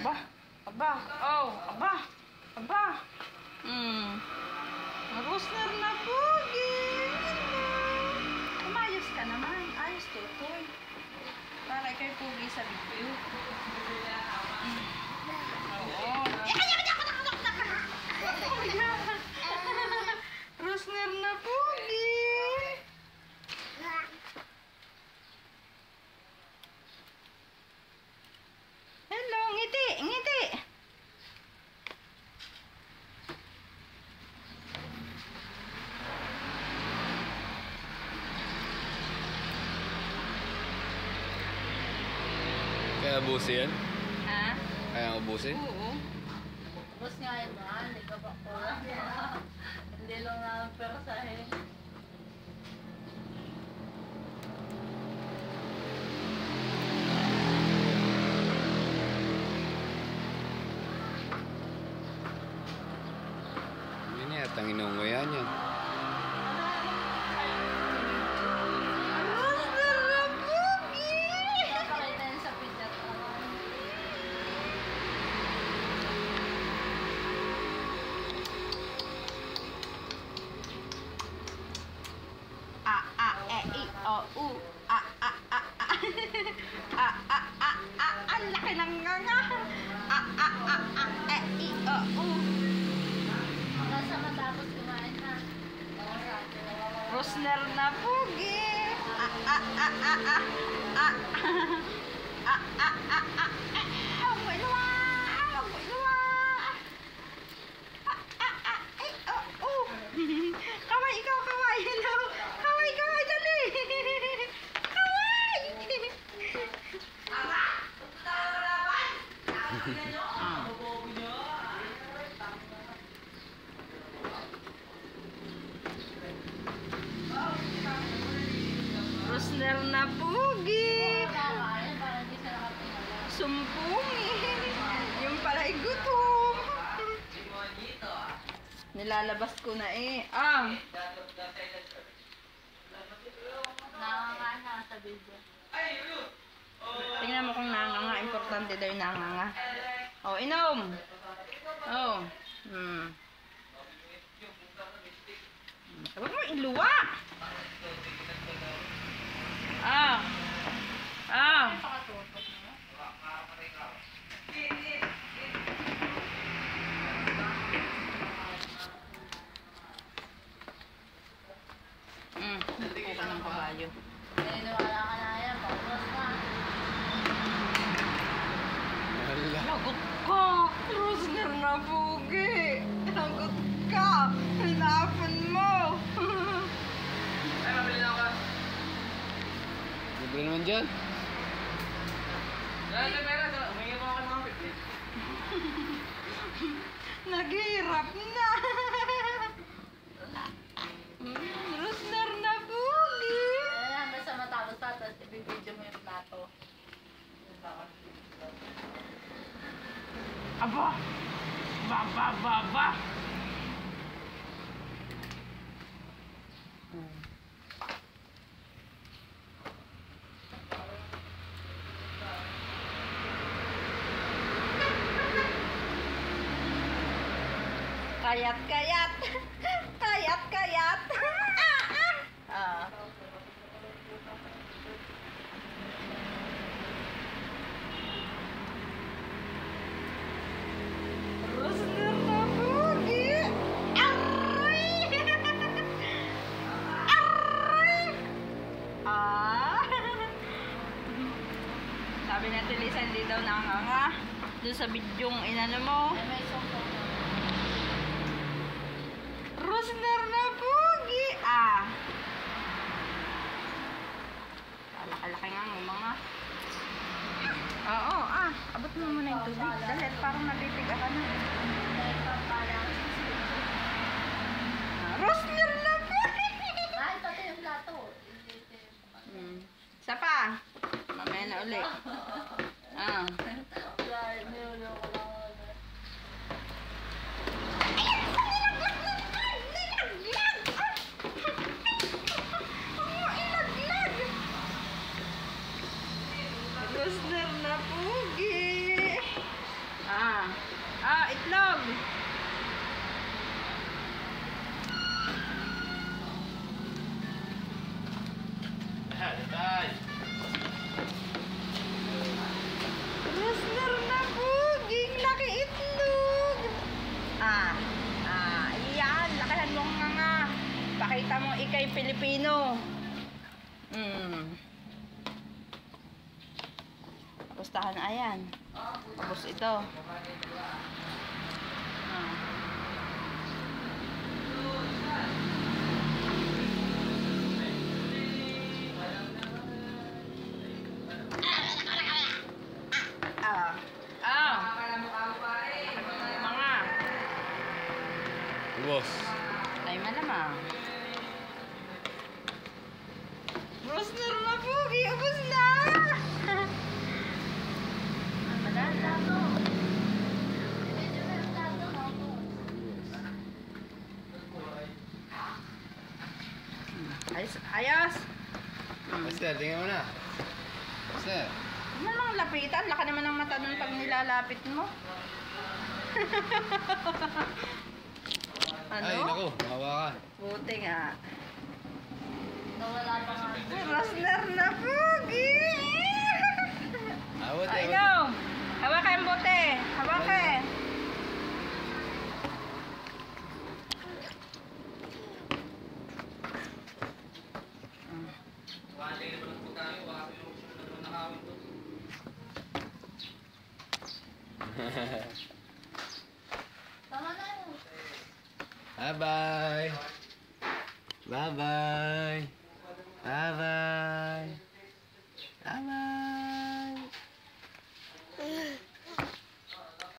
Aba. Aba. Oh, aba. Aba. Rosner na pogi. Umayos ka naman. Ayos, tutoy. Para kay pogi sa video. Oo. Rosner na pogi. Hello, ngiti, ngiti. Kaya ubusin? Ha? Kaya ubusin? Oo. Bus nga yun ba? Hindi ka ba po? Hindi lang namin persahin. Yan yata ang inunguyan yan. Rosner na pogi. Napakita yun sa picture. U. Ang laki ng nganga. U. Nasa matapos kumain na. Rosner na pogi. Kaway, ikaw, kaway. Hello. Kaway, kaway, dali. Kaway. Rosner na pogi. Kakain para hindi siya nakatingala. Sumpungin. Yung pala'y gutom. Nilalabas ko na eh. Nakakain na sa video. Tingnan mo kung nanganga. Importante daw yung nanganga. Oh, inom. Oh. Huwag mo iluwa. Pakatutok mo. Napuko ka ng kabayo. Naniniwala ka na yan. Pagkos na. Hala. Lagot ka. Rosner na pogi. Lagot ka. Hinapon mo. Libre naman dyan. Naghihirap na. Rosner na pogi. Ayan, basta matapos na. Tapos ibibidyo mo yung plato. Aba. Ba. Kayat. Kayat. Rosner na pogi. Aray! Sabi natin Lisa, hindi daw nanganga. Doon sa bidyong inano mo. May song-song. Rosner na pogi. Alaki nga ng mga. Oo, abot mo muna yung tubig. Dahil parang natitig ka na. Dahil pa parang Rosner na pogi. kahit pati yung plato. Isa pa. Mamaya na ulit. Dahil nilolo ko lang ulit. Rosner na pogi. Pilipino. Pustahan na ayan. Tapos ito. Mga. Ubos. Ay, malamang. Rosner na po. Ubus na. Ayos. Ayos. Master, tingnan mo na. Master. Huwag mo namang lapitan. Laka naman ng mata nun pag nilalapit mo. Ano? Ay, naku. Mahawakan. Buti nga. Nawala pa nga. Rosner na pogi! Awat Ay, eh. no! Hawakan buti! Hawakan! Tama na yun. Bye-bye. Bye-bye. Bye-bye. Bye-bye.